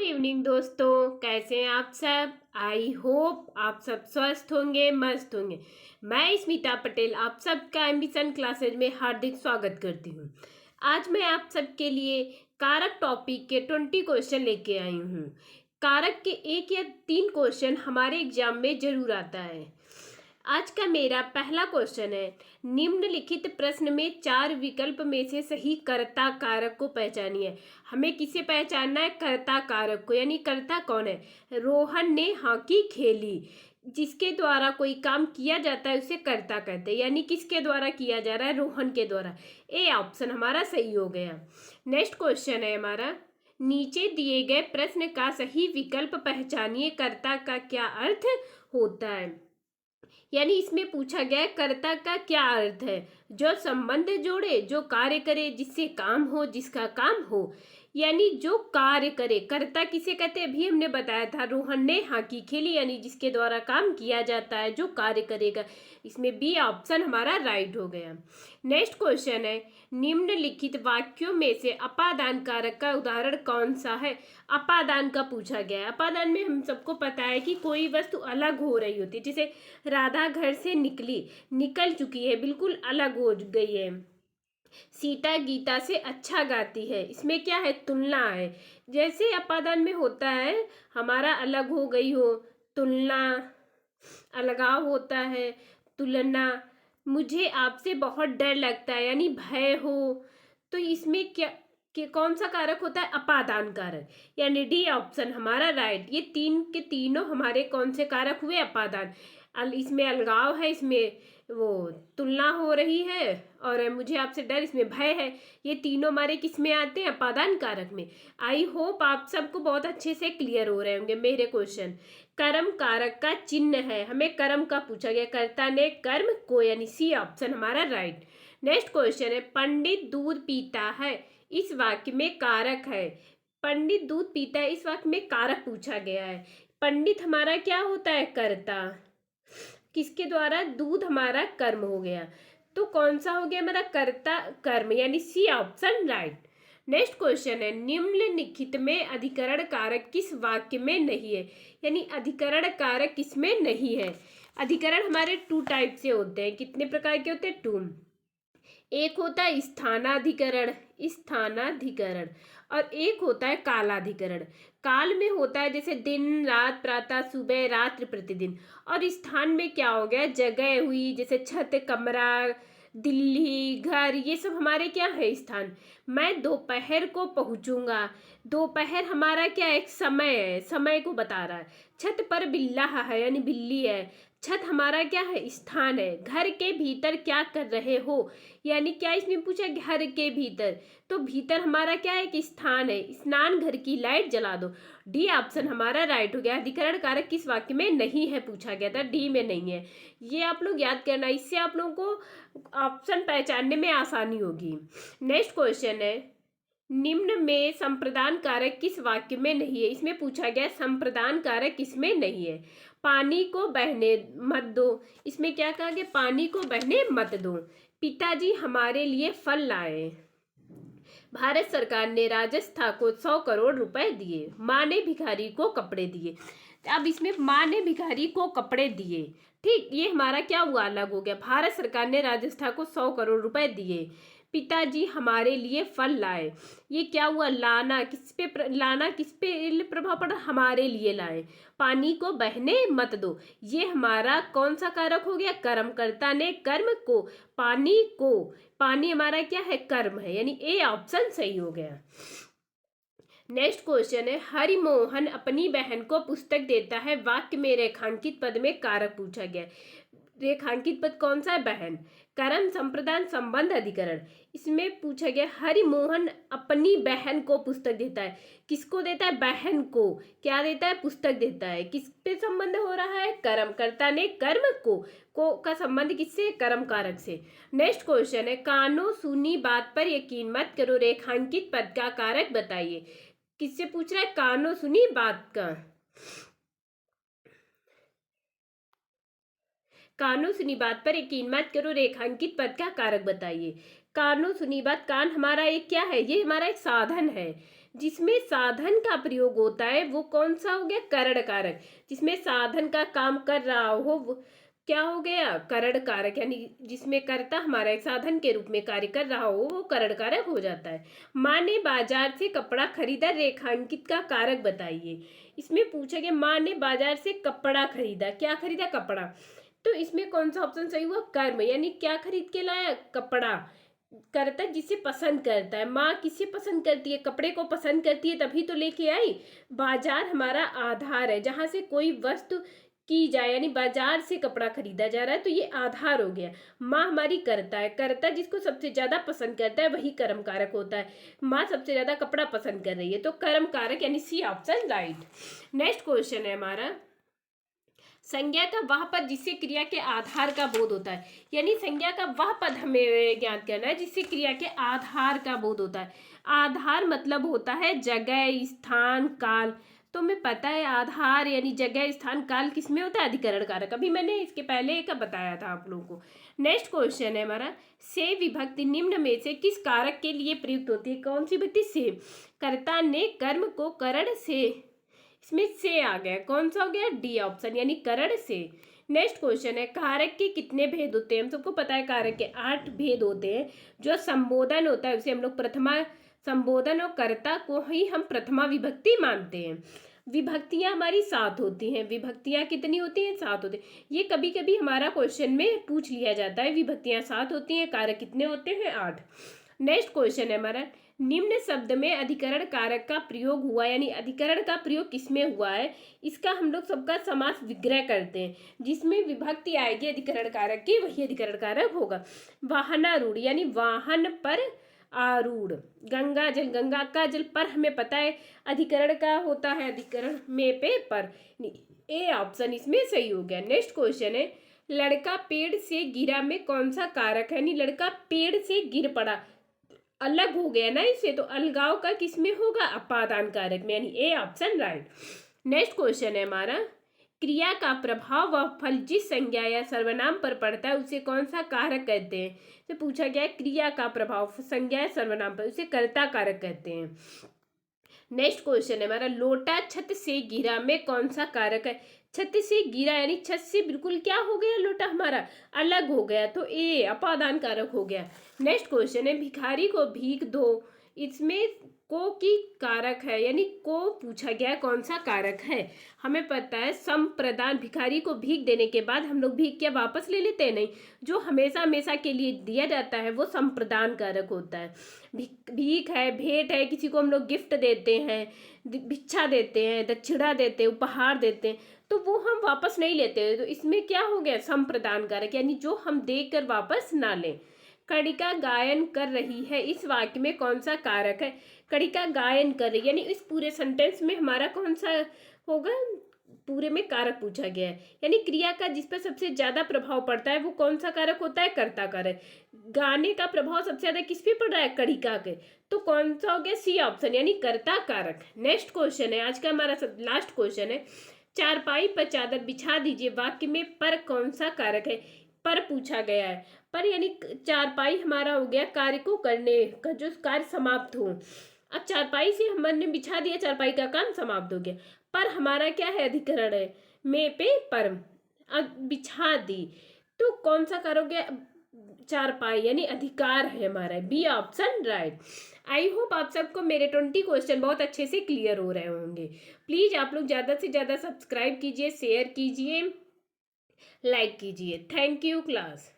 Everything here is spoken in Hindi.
इवनिंग दोस्तों, कैसे हैं आप सब। आई होप आप सब स्वस्थ होंगे, मस्त होंगे। मैं स्मिता पटेल आप सबका एम्बिशन क्लासेज में हार्दिक स्वागत करती हूँ। आज मैं आप सबके लिए कारक टॉपिक के 20 क्वेश्चन लेके आई हूँ। कारक के 1 या 3 क्वेश्चन हमारे एग्जाम में जरूर आता है। आज का मेरा पहला क्वेश्चन है, निम्नलिखित प्रश्न में 4 विकल्प में से सही कर्ता कारक को पहचानिए। हमें किसे पहचानना है? कर्ता कारक को, यानी कर्ता कौन है? रोहन ने हॉकी खेली। जिसके द्वारा कोई काम किया जाता है उसे कर्ता कहते हैं, यानी किसके द्वारा किया जा रहा है? रोहन के द्वारा। ए ऑप्शन हमारा सही हो गया। नेक्स्ट क्वेश्चन है हमारा, नीचे दिए गए प्रश्न का सही विकल्प पहचानिए, कर्ता का क्या अर्थ होता है। यानी इसमें पूछा गया है कर्ता का क्या अर्थ है? जो संबंध जोड़े, जो कार्य करे, जिससे काम हो, जिसका काम हो, यानी जो कार्य करे। कर्ता किसे कहते हैं? अभी हमने बताया था, रोहन ने हॉकी खेली, यानी जिसके द्वारा काम किया जाता है, जो कार्य करेगा। इसमें बी ऑप्शन हमारा राइट हो गया। नेक्स्ट क्वेश्चन है, निम्नलिखित वाक्यों में से अपादान कारक का उदाहरण कौन सा है? अपादान का पूछा गया है। अपादान में हम सबको पता है कि कोई वस्तु अलग हो रही होती है। जैसे राधा घर से निकल चुकी है, बिल्कुल अलग हो गई है। सीता गीता से अच्छा गाती है, इसमें क्या है? तुलना है। जैसे अपादान में होता है हमारा अलग हो गई हो, तुलना, अलगाव होता है, तुलना। मुझे आपसे बहुत डर लगता है, यानी भय हो। तो इसमें क्या कौन सा कारक होता है? अपादान कारक, यानी डी ऑप्शन हमारा राइट। ये तीन के तीनों हमारे कौन से कारक हुए? अपादान। इसमें अलगाव है, इसमें वो तुलना हो रही है, और मुझे आपसे डर, इसमें भय है। ये तीनों हमारे किस में आते हैं? अपादान कारक में। आई होप आप सबको बहुत अच्छे से क्लियर हो रहे होंगे मेरे क्वेश्चन। कर्म कारक का चिन्ह है, हमें कर्म का पूछा गया, कर्ता ने कर्म को, यानी सी ऑप्शन हमारा राइट। नेक्स्ट क्वेश्चन है, पंडित दूध पीता है, इस वाक्य में कारक है। पंडित दूध पीता है, इस वाक्य में कारक पूछा गया है। पंडित हमारा क्या होता है? कर्ता। किसके द्वारा? दूध हमारा कर्म हो गया। तो कौन सा हो गया हमारा? कर्ता कर्म, यानी C option right. Next question है, निम्नलिखित में अधिकरण कारक किस वाक्य में नहीं है? यानी अधिकरण कारक किसमें नहीं है? अधिकरण हमारे 2 टाइप से होते हैं। कितने प्रकार के होते हैं? 2। एक होता है स्थानाधिकरण, स्थानाधिकरण, और एक होता है कालाधिकरण। काल में होता है जैसे दिन, रात, प्रातः, सुबह, रात्रि, प्रतिदिन। और स्थान में क्या हो गया? जगह हुई, जैसे छत, कमरा, दिल्ली, घर, ये सब हमारे क्या है? स्थान। मैं दोपहर को पहुंचूंगा। दोपहर हमारा क्या है? एक समय है, समय को बता रहा है। छत पर बिल्ला है, यानी बिल्ली है। छत हमारा क्या है? स्थान है। घर के भीतर क्या कर रहे हो, यानी क्या इसमें पूछा? घर के भीतर। तो भीतर हमारा क्या है? कि स्थान है। स्नान घर की लाइट जला दो। डी ऑप्शन हमारा राइट हो गया। अधिकरण कारक किस वाक्य में नहीं है पूछा गया था, डी में नहीं है। ये आप लोग याद करना, इससे आप लोगों को ऑप्शन पहचानने में आसानी होगी। नेक्स्ट क्वेश्चन है, निम्न में संप्रदान कारक किस वाक्य में नहीं है? इसमें पूछा गया संप्रदान कारक किसमें नहीं है? पानी को बहने मत दो, इसमें क्या कहा गया? पानी को बहने मत दो। पिताजी हमारे लिए फल लाए। भारत सरकार ने राजस्थान को 100 करोड़ रुपए दिए। माँ ने भिखारी को कपड़े दिए। अब इसमें माँ ने भिखारी को कपड़े दिए, ठीक, ये हमारा क्या हुआ? अलग हो गया। भारत सरकार ने राजस्थान को 100 करोड़ रुपए दिए। पिताजी हमारे लिए फल लाए, ये क्या हुआ? लाना। लाना किस पे प्रभाव पड़ा? हमारे लिए लाए। पानी को बहने मत दो, ये हमारा कौन सा कारक हो गया? कर्मकर्ता ने कर्म को, पानी को, पानी हमारा क्या है? कर्म है, यानी ए ऑप्शन सही हो गया। नेक्स्ट क्वेश्चन है, हरिमोहन अपनी बहन को पुस्तक देता है, वाक्य में रेखांकित पद में कारक पूछा गया। रेखांकित पद कौन सा है? बहन। कर्म, संप्रदान, संबंध, अधिकरण। इसमें पूछा गया हरिमोहन अपनी बहन को पुस्तक देता है। किसको देता है? बहन को। क्या देता है? पुस्तक देता है। किस पे संबंध हो रहा है? कर्मकर्ता ने कर्म को का संबंध किससे? कर्म कारक से। नेक्स्ट क्वेश्चन है, कानो सुनी बात पर यकीन मत करो, रेखांकित पद का कारक बताइए। किससे पूछ रहा है? कानो सुनी बात का। कानो सुनी बात पर यकीन मत करो, रेखांकित पद का कारक बताइए। कानो सुनी बात, कान हमारा एक क्या है? ये हमारा एक साधन है। जिसमें साधन का प्रयोग होता है वो कौन सा हो गया, करण कारक। जिसमें साधन का काम कर रहा हो वो क्या हो गया, करण कारक। यानी जिसमें कर्ता हमारा एक साधन के रूप में कार्य कर रहा हो वो करण कारक हो जाता है। माँ ने बाजार से कपड़ा खरीदा, रेखांकित का कारक बताइए। इसमें पूछा गया माँ ने बाजार से कपड़ा खरीदा, क्या खरीदा, कपड़ा। तो इसमें कौन सा ऑप्शन सही हुआ, कर्म। यानी क्या खरीद के लाया, कपड़ा। करता जिसे पसंद करता है, माँ किसे पसंद करती है, कपड़े को पसंद करती है तभी तो लेके आई। बाजार हमारा आधार है जहां से कोई वस्तु की जाए, यानी बाजार से कपड़ा खरीदा जा रहा है तो ये आधार हो गया। माँ हमारी करता है, करता जिसको सबसे ज्यादा पसंद करता है वही कर्म कारक होता है। माँ सबसे ज्यादा कपड़ा पसंद कर रही है तो कर्म कारक यानी C option right. Next question है हमारा, संज्ञा का वह पद जिससे क्रिया के आधार का बोध होता है। यानी संज्ञा का वह पद हमें ज्ञात करना है जिससे क्रिया के आधार का बोध होता है। आधार मतलब होता है जगह, स्थान, काल। तो हमें पता है आधार यानी जगह, स्थान, काल किसमें होता है, अधिकरण कारक। अभी मैंने इसके पहले एक बताया था आप लोगों को। नेक्स्ट क्वेश्चन है हमारा, से विभक्ति निम्न में से किस कारक के लिए प्रयुक्त होती है। कौन सी विभक्ति, से। कर्ता ने कर्म को करण से, इसमें से आ गया, कौन सा हो गया, डी ऑप्शन यानी करण से। नेक्स्ट क्वेश्चन है, कारक के कितने भेद होते हैं। हम सबको पता है कारक के 8 भेद होते हैं। जो संबोधन होता है उसे हम लोग प्रथमा संबोधन और कर्ता को ही हम प्रथमा विभक्ति मानते हैं। विभक्तियां हमारी 7 होती हैं। विभक्तियां कितनी होती हैं, 7 होती हैं। ये कभी कभी हमारा क्वेश्चन में पूछ लिया जाता है। विभक्तियां 7 होती हैं, कारक कितने होते हैं, 8। नेक्स्ट क्वेश्चन है हमारा, निम्न शब्द में अधिकरण कारक का प्रयोग हुआ, यानी अधिकरण का प्रयोग किसमें हुआ है। इसका हम लोग सबका समास विग्रह करते हैं। जिसमें विभक्ति आएगी अधिकरण कारक की वही अधिकरण कारक होगा। वाहनारूढ़ यानी वाहन पर आरूढ़। गंगा जल, गंगा का जल पर हमें पता है अधिकरण का होता है, अधिकरण में पे पर। ए ऑप्शन इसमें सही हो गया। नेक्स्ट क्वेश्चन है, लड़का पेड़ से गिरा में कौन सा कारक है। यानी लड़का पेड़ से गिर पड़ा, अलग हो गया ना इससे, तो अलगाव का किसमें होगा, अपादान कारक में, यानी A option right. Next question है हमारा, क्रिया का प्रभाव व फल जिस संज्ञा या सर्वनाम पर पड़ता है उसे कौन सा कारक कहते हैं। तो पूछा गया है क्रिया का प्रभाव संज्ञा या सर्वनाम पर, उसे कर्ता कारक कहते हैं। नेक्स्ट क्वेश्चन है हमारा, लोटा छत से गिरा में कौन सा कारक है। छत से गिरा यानी छत से बिल्कुल क्या हो गया, लोटा हमारा अलग हो गया, तो ए अपादान कारक हो गया। नेक्स्ट क्वेश्चन है, भिखारी को भीख दो, इसमें को की कारक है, यानी को पूछा गया कौन सा कारक है। हमें पता है संप्रदान, भिखारी को भीख देने के बाद हम लोग भीख क्या वापस ले लेते हैं, नहीं। जो हमेशा हमेशा के लिए दिया जाता है वो संप्रदान कारक होता है। भीख है, भेंट है, किसी को हम लोग गिफ्ट देते हैं, भिक्षा देते हैं, दक्षिणा देते हैं, उपहार देते हैं, तो वो हम वापस नहीं लेते। तो इसमें क्या हो गया, संप्रदान कारक, यानी जो हम देकर कर वापस ना लें। कड़िका गायन कर रही है, इस वाक्य में कौन सा कारक है। कड़िका गायन कर रही है, यानी इस पूरे सेंटेंस में हमारा कौन सा होगा, पूरे में कारक पूछा गया है। यानी क्रिया का जिस पर सबसे ज्यादा प्रभाव पड़ता है वो कौन सा कारक होता है, कर्ता कारक। गाने का प्रभाव सबसे ज्यादा किस पे पड़ रहा है, कड़िका के, तो कौन सा हो गया, सी ऑप्शन यानी कर्ता कारक। नेक्स्ट क्वेश्चन है आज का हमारा लास्ट क्वेश्चन है, चारपाई पर चादर बिछा दीजिए, वाक्य में पर कौन सा कारक है। पर पूछा गया है, पर यानी चारपाई हमारा हो गया कार्य को करने का, जो कार्य समाप्त हो। अब चारपाई से हमने बिछा दिया, चारपाई का काम समाप्त हो गया। पर हमारा क्या है, अधिकरण है, में पे पर। अब बिछा दी तो कौन सा कार्य हो गया, चारपाई यानी अधिकार है हमारा, B option right. I hope आप सबको मेरे 20 क्वेश्चन बहुत अच्छे से क्लियर हो रहे होंगे। प्लीज आप लोग ज्यादा से ज्यादा सब्सक्राइब कीजिए, शेयर कीजिए, लाइक कीजिए। Thank you class.